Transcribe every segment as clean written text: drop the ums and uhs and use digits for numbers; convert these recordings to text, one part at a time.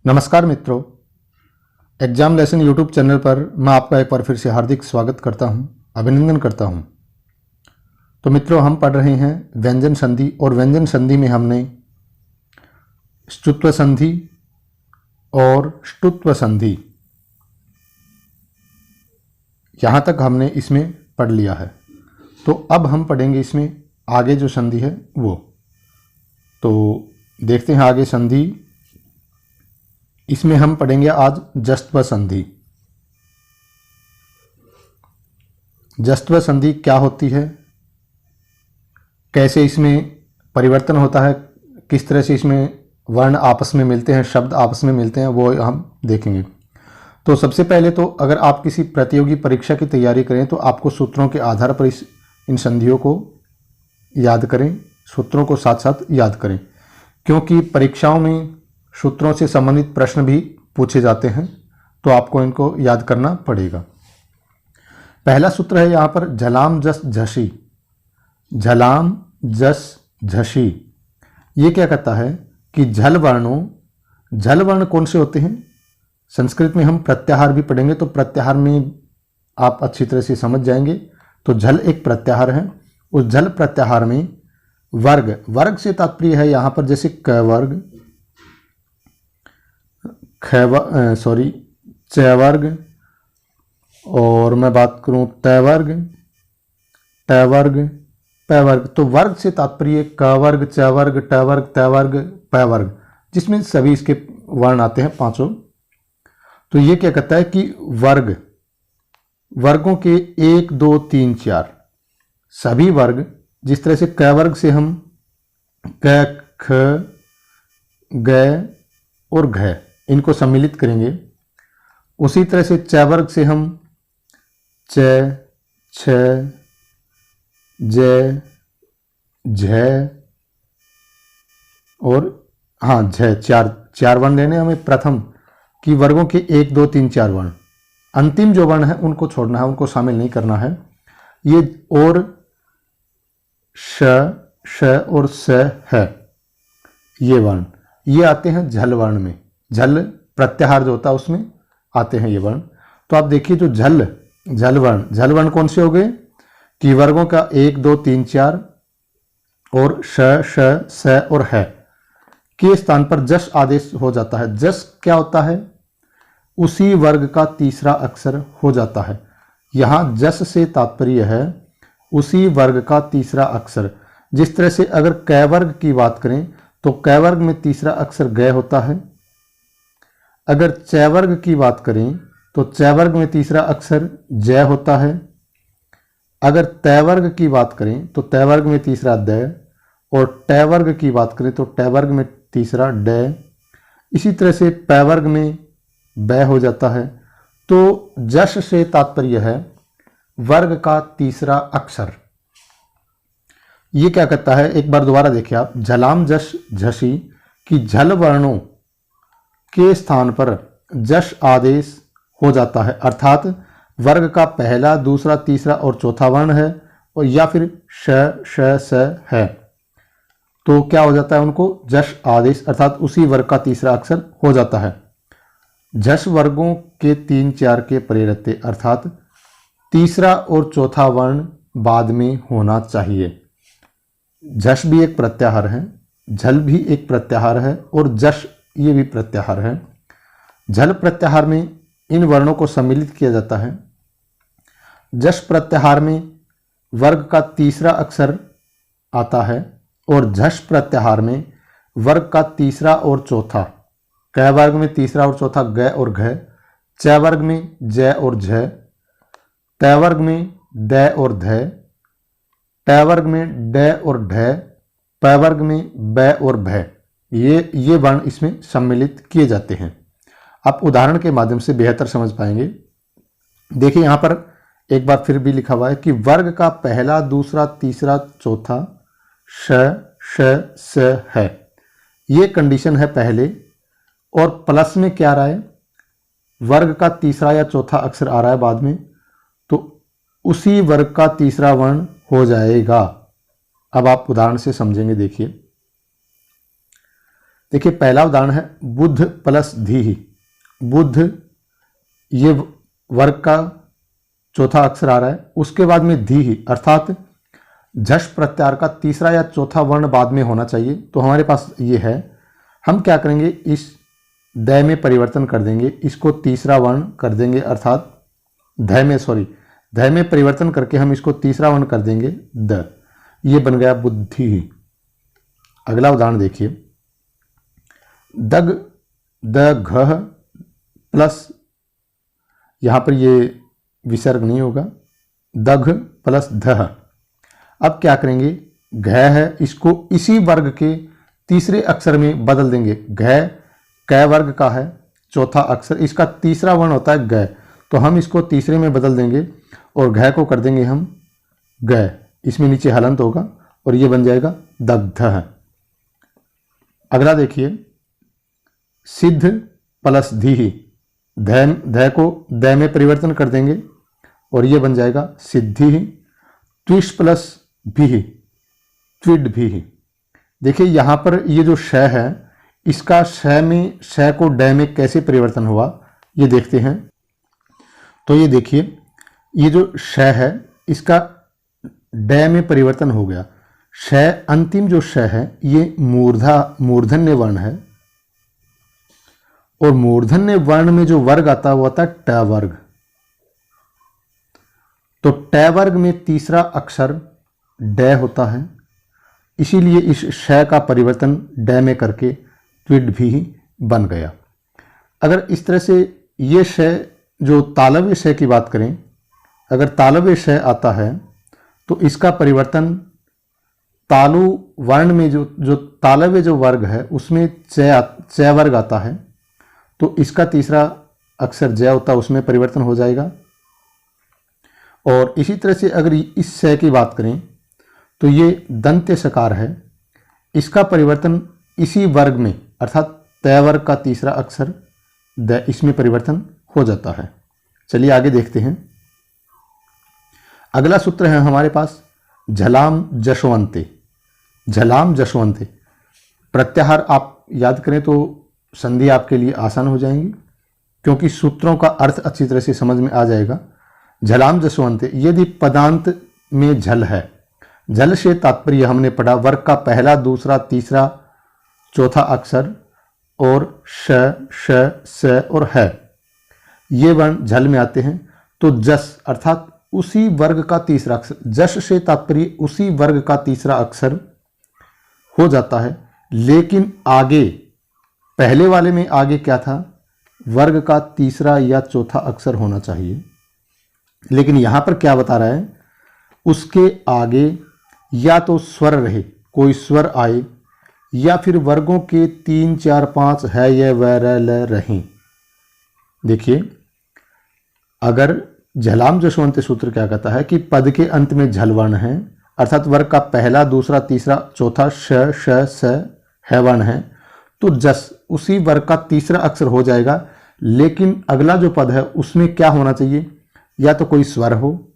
नमस्कार मित्रों, exam lesson YouTube channel पर मैं आपका एक बार फिर से हार्दिक स्वागत करता हूं, अभिनंदन करता हूं। तो मित्रों, हम पढ़ रहे हैं व्यंजन संधि और व्यंजन संधि में हमने ष्टुत्व संधि और ष्टुत्व संधि यहाँ तक हमने इसमें पढ़ लिया है। तो अब हम पढ़ेंगे इसमें आगे जो संधि है वो। तो देखते हैं आगे संधि। इसमें हम पढ़ेंगे आज जस्त्व संधि। जस्त्व संधि क्या होती है, कैसे इसमें परिवर्तन होता है, किस तरह से इसमें वर्ण आपस में मिलते हैं, शब्द आपस में मिलते हैं, वो हम देखेंगे। तो सबसे पहले तो अगर आप किसी प्रतियोगी परीक्षा की तैयारी करें तो आपको सूत्रों के आधार पर इन संधियों को याद करें, सूत्रों को साथ साथ याद करें, क्योंकि परीक्षाओं में सूत्रों से संबंधित प्रश्न भी पूछे जाते हैं, तो आपको इनको याद करना पड़ेगा। पहला सूत्र है यहाँ पर झलाम जस झसी। झलाम जस झसी ये क्या कहता है कि झल वर्ण कौन से होते हैं? संस्कृत में हम प्रत्याहार भी पढ़ेंगे, तो प्रत्याहार में आप अच्छी तरह से समझ जाएंगे। तो झल एक प्रत्याहार है। उस झल प्रत्याहार में वर्ग से तात्पर्य है यहाँ पर जैसे क वर्ग, च वर्ग, और मैं बात करूं त वर्ग, ट वर्ग, प वर्ग। तो वर्ग से तात्पर्य क वर्ग, च वर्ग, ट वर्ग, त वर्ग, प वर्ग, जिसमें सभी इसके वर्ण आते हैं पांचों। तो ये क्या कहता है कि वर्गों के 1, 2, 3, 4 सभी वर्ग, जिस तरह से क वर्ग से हम क, ख, ग और घ इनको सम्मिलित करेंगे, उसी तरह से च वर्ग से हम च, छ, ज, झ और झ, चार वर्ण लेने हमें प्रथम कि वर्गों के 1, 2, 3, 4 वर्ण। अंतिम जो वर्ण है उनको छोड़ना है, उनको शामिल नहीं करना है। ये और श और स है, ये वर्ण ये आते हैं झल वर्ण में। झल प्रत्याहार जो होता है उसमें आते हैं ये वर्ण। तो आप देखिए जो झल वर्ण कौन से हो गए कि वर्गों का 1, 2, 3, 4 और श, स और है के स्थान पर जस आदेश हो जाता है। जस क्या होता है? उसी वर्ग का तीसरा अक्षर हो जाता है। यहां जस से तात्पर्य है उसी वर्ग का तीसरा अक्षर। जिस तरह से अगर क वर्ग की बात करें तो क वर्ग में तीसरा अक्षर ग होता है। अगर च वर्ग की बात करें तो च वर्ग में तीसरा अक्षर ज होता है। अगर त वर्ग की बात करें तो त वर्ग में तीसरा द, और ट वर्ग की बात करें तो ट वर्ग में तीसरा ड। इसी तरह से प वर्ग में ब हो जाता है। तो जस से तात्पर्य है वर्ग का तीसरा अक्षर। ये क्या कहता है, एक बार दोबारा देखिए आप, झलाम जस झसी कि झल वर्णों के स्थान पर जश आदेश हो जाता है, अर्थात वर्ग का पहला, दूसरा, तीसरा और चौथा वर्ण है, और या फिर श, स है, तो क्या हो जाता है उनको जश आदेश, अर्थात उसी वर्ग का तीसरा अक्षर हो जाता है। झस वर्गों के 3, 4 के परे रहते, अर्थात तीसरा और चौथा वर्ण बाद में होना चाहिए। झस भी एक प्रत्याहार है, झल भी एक प्रत्याहार है, और जश ये भी प्रत्याहार है। झल प्रत्याहार में इन वर्णों को सम्मिलित किया जाता है। जश प्रत्याहार में वर्ग का तीसरा अक्षर आता है, और झस प्रत्याहार में वर्ग का तीसरा और चौथा, क वर्ग में तीसरा और चौथा ग और घ, च वर्ग में ज और झ, त वर्ग में द और ध, ट वर्ग में ड और ढ, प वर्ग में ब और भ, ये वर्ण इसमें सम्मिलित किए जाते हैं। आप उदाहरण के माध्यम से बेहतर समझ पाएंगे। देखिए यहाँ पर एक बार फिर भी लिखा हुआ है कि वर्ग का पहला, दूसरा, तीसरा, चौथा श, स है। ये कंडीशन है पहले, और प्लस में क्या आ रहा है, वर्ग का तीसरा या चौथा अक्षर आ रहा है बाद में, तो उसी वर्ग का तीसरा वर्ण हो जाएगा। अब आप उदाहरण से समझेंगे। देखिए देखिए पहला उदाहरण है बुद्ध प्लस धी। बुद्ध ये वर्ग का चौथा अक्षर आ रहा है, उसके बाद में धी अर्थात झष प्रत्याहार का तीसरा या चौथा वर्ण बाद में होना चाहिए। तो हमारे पास ये है, हम क्या करेंगे, इस द में परिवर्तन कर देंगे, इसको तीसरा वर्ण कर देंगे अर्थात ध में परिवर्तन करके हम इसको तीसरा वर्ण कर देंगे द। ये बन गया बुद्धि। अगला उदाहरण देखिए, दग द घ प्लस, यहां पर ये विसर्ग नहीं होगा, दघ प्लस ध। अब क्या करेंगे, घ है, इसको इसी वर्ग के तीसरे अक्षर में बदल देंगे। घ क वर्ग का है, चौथा अक्षर, इसका तीसरा वर्ण होता है ग, तो हम इसको तीसरे में बदल देंगे और घ को कर देंगे हम ग, इसमें नीचे हलंत होगा और ये बन जाएगा दग्ध। अगला देखिए, सिद्ध प्लस धी, ध को द में परिवर्तन कर देंगे और ये बन जाएगा सिद्धि। त्विष प्लस भी, त्विड भी। देखिए यहां पर ये जो श है, इसका श में श को ड में कैसे परिवर्तन हुआ ये देखते हैं। तो ये देखिए, ये जो श है इसका ड में परिवर्तन हो गया। श अंतिम जो श है ये मूर्धन्य वर्ण है और मूर्धन्य वर्ण में जो वर्ग आता है वो आता है ट वर्ग। तो ट वर्ग में तीसरा अक्षर ड होता है, इसीलिए इस श का परिवर्तन ड में करके त्विड भी बन गया। अगर इस तरह से ये श जो तालव्य श की बात करें, अगर तालव्य श आता है तो इसका परिवर्तन तालु वर्ण में जो तालव्य जो वर्ग है उसमें च वर्ग आता है, तो इसका तीसरा अक्षर ज होता है, उसमें परिवर्तन हो जाएगा। और इसी तरह से अगर इस श की बात करें तो ये दंत्य सकार है, इसका परिवर्तन इसी वर्ग में अर्थात त वर्ग का तीसरा अक्षर द, इसमें परिवर्तन हो जाता है। चलिए आगे देखते हैं। अगला सूत्र है हमारे पास झलाम जशवंते। झलाम जशवंते प्रत्याहार आप याद करें तो संधि आपके लिए आसान हो जाएंगी, क्योंकि सूत्रों का अर्थ अच्छी तरह से समझ में आ जाएगा। झलाम जशवंते, यदि पदांत में झल है, झल से तात्पर्य हमने पढ़ा वर्ग का पहला, दूसरा, तीसरा, चौथा अक्षर और श, स और है, ये वर्ण झल में आते हैं। तो जस अर्थात उसी वर्ग का तीसरा अक्षर, जश से तात्पर्य उसी वर्ग का तीसरा अक्षर हो जाता है। लेकिन आगे पहले वाले में आगे क्या था, वर्ग का तीसरा या चौथा अक्षर होना चाहिए, लेकिन यहां पर क्या बता रहा है, उसके आगे या तो स्वर रहे, कोई स्वर आए, या फिर वर्गों के 3, 4, 5 है, य, व, र, ल रहें। देखिए अगर झलाम जशवंत सूत्र क्या कहता है कि पद के अंत में झल वर्ण है, अर्थात वर्ग का पहला, दूसरा, तीसरा, चौथा श, स है वर्ण है, तो जस उसी वर्ग का तीसरा अक्षर हो जाएगा। लेकिन अगला जो पद है उसमें क्या होना चाहिए, या तो कोई स्वर हो,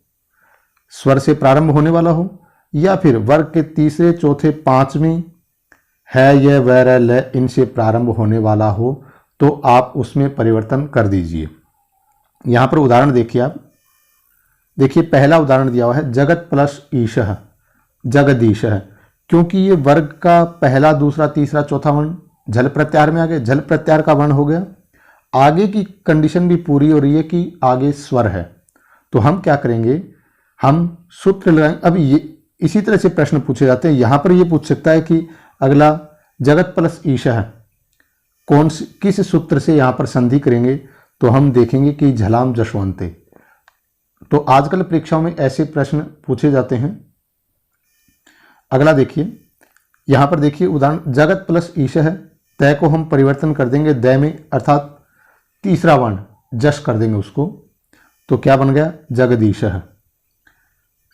स्वर से प्रारंभ होने वाला हो, या फिर वर्ग के तीसरे, चौथे, पांचवें है, य, व, र, ल इनसे प्रारंभ होने वाला हो, तो आप उसमें परिवर्तन कर दीजिए। यहां पर उदाहरण देखिए आप, देखिए पहला उदाहरण दिया हुआ है जगत प्लस ईशः, जगदीशः, क्योंकि ये वर्ग का पहला, दूसरा, तीसरा, चौथा वर्ण झल प्रत्याहार में आ गए, झल प्रत्याहार का वर्ण हो गया। आगे की कंडीशन भी पूरी हो रही है कि आगे स्वर है, तो हम क्या करेंगे, हम सूत्र लगाएंगे। अब ये इसी तरह से प्रश्न पूछे जाते हैं, यहां पर ये पूछ सकता है कि अगला जगत प्लस ईशः किस सूत्र से यहां पर संधि करेंगे, तो हम देखेंगे कि झलाम जशवंते। तो आजकल परीक्षाओं में ऐसे प्रश्न पूछे जाते हैं। अगला देखिए, यहां पर देखिए उदाहरण जगत प्लस ईशः, तय को हम परिवर्तन कर देंगे द में, अर्थात तीसरा वर्ण जश कर देंगे उसको, तो क्या बन गया जगदीशः।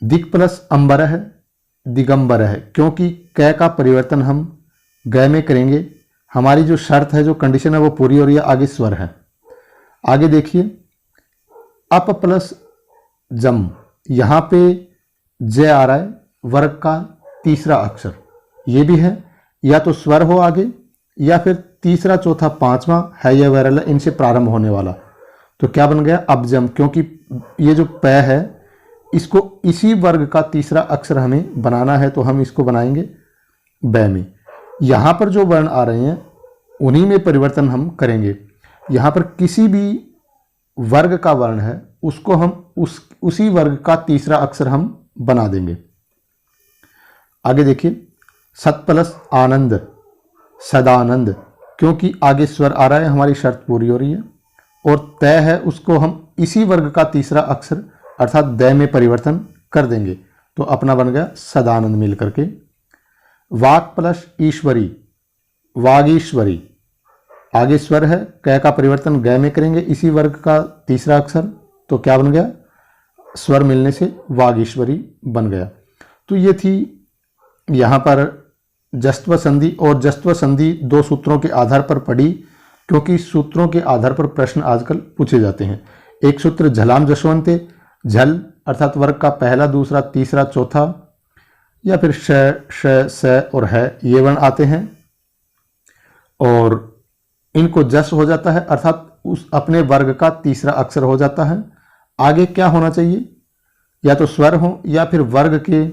दिक् प्लस अंबरः, दिगंबरः, क्योंकि क का परिवर्तन हम ग में करेंगे, हमारी जो शर्त है, जो कंडीशन है वो पूरी हो रही है, आगे स्वर है। आगे देखिए अप प्लस जम, यहां पे ज आ रहा है, वर्ग का तीसरा अक्षर, ये भी है, या तो स्वर हो आगे या फिर तीसरा चौथा पांचवा है या वैरल है, इनसे प्रारंभ होने वाला। तो क्या बन गया अब्जम, क्योंकि ये जो पै है इसको इसी वर्ग का तीसरा अक्षर हमें बनाना है, तो हम इसको बनाएंगे बै में। यहाँ पर जो वर्ण आ रहे हैं उन्हीं में परिवर्तन हम करेंगे। यहाँ पर किसी भी वर्ग का वर्ण है उसको हम उसी वर्ग का तीसरा अक्षर हम बना देंगे। आगे देखिए, सत प्लस आनंद, सदानंद, क्योंकि आगे स्वर आ रहा है हमारी शर्त पूरी हो रही है। और तय है उसको हम इसी वर्ग का तीसरा अक्षर अर्थात दै में परिवर्तन कर देंगे, तो अपना बन गया सदानंद मिल करके। वाक प्लस ईश्वरी, वागीश्वरी, आगे स्वर है, कै का परिवर्तन गै में करेंगे इसी वर्ग का तीसरा अक्षर, तो क्या बन गया स्वर मिलने से वागीश्वरी बन गया। तो ये थी यहाँ पर जस्त्व संधि, और जस्त्व संधि दो सूत्रों के आधार पर पढ़ी, क्योंकि सूत्रों के आधार पर प्रश्न आजकल पूछे जाते हैं। एक सूत्र झलाम जशवंते, झल अर्थात वर्ग का पहला दूसरा तीसरा चौथा या फिर श श स और है ये वर्ण आते हैं, और इनको जस हो जाता है अर्थात उस अपने वर्ग का तीसरा अक्षर हो जाता है। आगे क्या होना चाहिए, या तो स्वर हो या फिर वर्ग के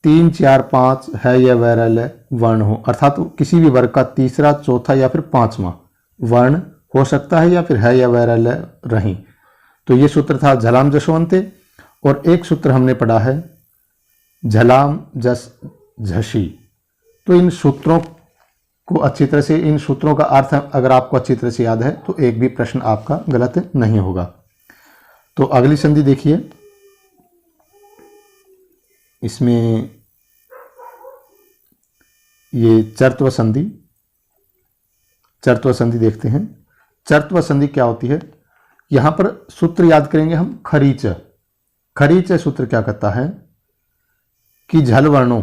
3 4 5 है या वैरल वर्ण हो, अर्थात किसी भी वर्ग का तीसरा चौथा या फिर पांचवा वर्ण हो सकता है या फिर है या वैरल रही। तो ये सूत्र था झलाम जशवंते, और एक सूत्र हमने पढ़ा है झलाम जस झसी। तो इन सूत्रों को अच्छी तरह से, इन सूत्रों का अर्थ अगर आपको अच्छी तरह से याद है तो एक भी प्रश्न आपका गलत नहीं होगा। तो अगली संधि देखिए, इसमें ये चर्त्व संधि, चर्त्व संधि देखते हैं। चर्त्व संधि क्या होती है, यहां पर सूत्र याद करेंगे हम खरीच। खरीच सूत्र क्या कहता है कि झल वर्णों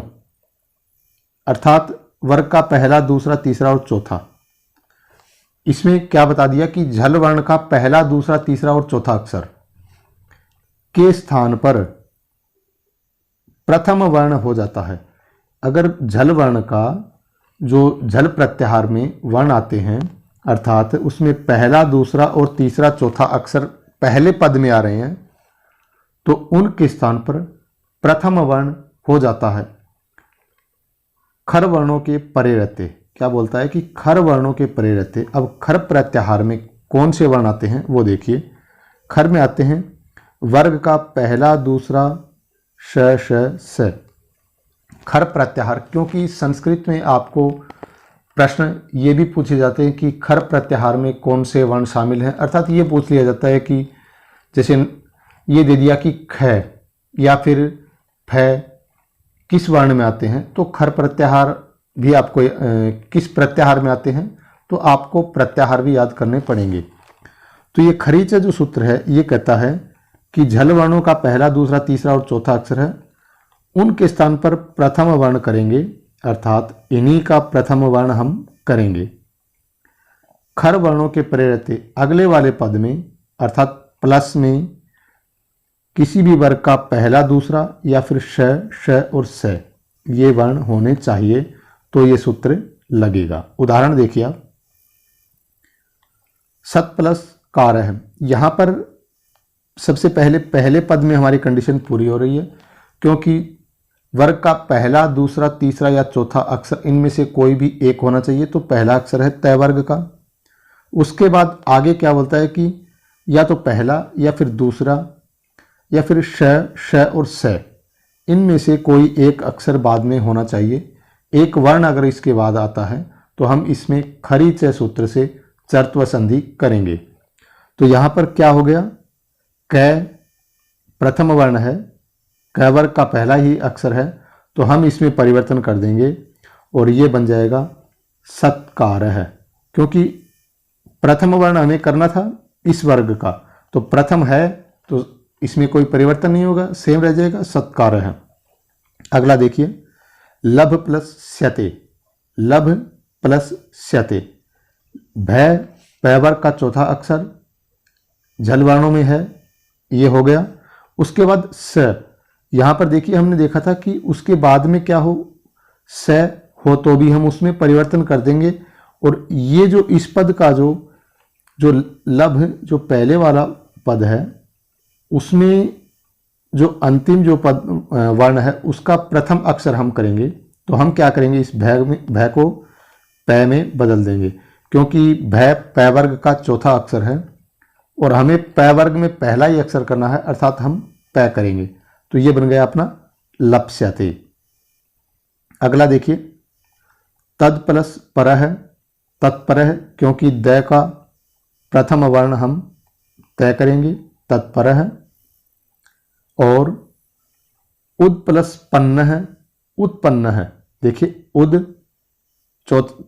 अर्थात वर्ग का पहला दूसरा तीसरा और चौथा, इसमें क्या बता दिया कि झल वर्ण का पहला दूसरा तीसरा और चौथा अक्षर के स्थान पर प्रथम वर्ण हो जाता है। अगर झल वर्ण का जो झल प्रत्याहार में वर्ण आते हैं अर्थात उसमें पहला दूसरा और तीसरा चौथा अक्षर पहले पद में आ रहे हैं, तो उनके स्थान पर प्रथम वर्ण हो जाता है खर वर्णों के परे रहते। क्या बोलता है कि खर वर्णों के परे रहते। अब खर प्रत्याहार में कौन से वर्ण आते हैं वो देखिए। खर में आते हैं वर्ग का पहला दूसरा श श स, खर प्रत्याहार। क्योंकि संस्कृत में आपको प्रश्न ये भी पूछे जाते हैं कि खर प्रत्याहार में कौन से वर्ण शामिल हैं, अर्थात ये पूछ लिया जाता है कि जैसे ये दे दिया कि ख या फिर फ किस वर्ण में आते हैं, तो खर प्रत्याहार भी आपको किस प्रत्याहार में आते हैं, तो आपको प्रत्याहार भी याद करने पड़ेंगे। तो ये खरीच जो सूत्र है ये कहता है कि झल वर्णों का पहला दूसरा तीसरा और चौथा अक्षर है, उनके स्थान पर प्रथम वर्ण करेंगे, अर्थात इन्हीं का प्रथम वर्ण हम करेंगे। खर वर्णों के परे रहते अगले वाले पद में अर्थात प्लस में किसी भी वर्ग का पहला दूसरा या फिर श श और स ये वर्ण होने चाहिए, तो ये सूत्र लगेगा। उदाहरण देखिए आप, सत प्लस कार है। यहां पर सबसे पहले पद में हमारी कंडीशन पूरी हो रही है, क्योंकि वर्ग का पहला दूसरा तीसरा या चौथा अक्षर इनमें से कोई भी एक होना चाहिए, तो पहला अक्षर है तय वर्ग का। उसके बाद आगे क्या बोलता है कि या तो पहला या फिर दूसरा या फिर श श और स इनमें से कोई एक अक्षर बाद में होना चाहिए। एक वर्ण अगर इसके बाद आता है तो हम इसमें खरी च सूत्र से चर्त्व संधि करेंगे। तो यहां पर क्या हो गया, क प्रथम वर्ण है, क वर्ग का पहला ही अक्षर है, तो हम इसमें परिवर्तन कर देंगे और ये बन जाएगा सत्कार है। क्योंकि प्रथम वर्ण हमें करना था इस वर्ग का, तो प्रथम है तो इसमें कोई परिवर्तन नहीं होगा, सेम रह जाएगा, सत्कार है। अगला देखिए, लभ प्लस स्यते, लभ प्लस स्यते, भय पै वर्ग का चौथा अक्षर झल वर्णों में है, ये हो गया। उसके बाद स, यहां पर देखिए हमने देखा था कि उसके बाद में क्या हो, स हो तो भी हम उसमें परिवर्तन कर देंगे। और ये जो इस पद का जो जो लभ जो पहले वाला पद है उसमें जो अंतिम जो पद वर्ण है उसका प्रथम अक्षर हम करेंगे। तो हम क्या करेंगे, इस भय को पै में बदल देंगे, क्योंकि भय पै वर्ग का चौथा अक्षर है और हमें पै वर्ग में पहला ही अक्षर करना है, अर्थात हम पै करेंगे। तो ये बन गया अपना लप्स्यते। अगला देखिए, तद प्लस परः, तत्परः, क्योंकि द का प्रथम वर्ण हम तय करेंगे, तत्परः। और उद प्लस पन्नः, उत्पन्नः, देखिए उद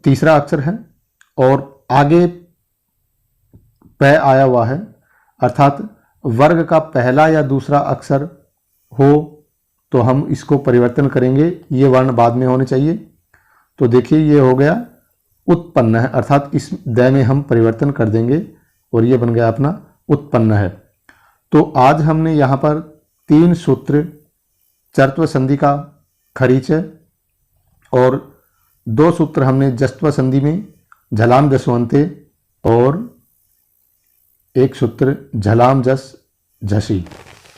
तीसरा अक्षर है और आगे पै आया हुआ है, अर्थात वर्ग का पहला या दूसरा अक्षर हो तो हम इसको परिवर्तन करेंगे, ये वर्ण बाद में होने चाहिए। तो देखिए ये हो गया उत्पन्न है, अर्थात इस द में हम परिवर्तन कर देंगे और ये बन गया अपना उत्पन्न है। तो आज हमने यहाँ पर 3 सूत्र चर्त्व संधि का खरीच और 2 सूत्र हमने जस्त्व संधि में झलाम जसवंते और 1 सूत्र झलाम जस झसी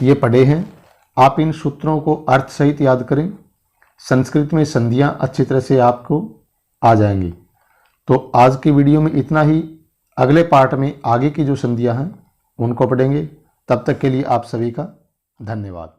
ये पढ़े हैं। आप इन सूत्रों को अर्थ सहित याद करें, संस्कृत में संधियां अच्छी तरह से आपको आ जाएंगी। तो आज की वीडियो में इतना ही। अगले पार्ट में आगे की जो संधियां हैं उनको पढ़ेंगे। तब तक के लिए आप सभी का धन्यवाद।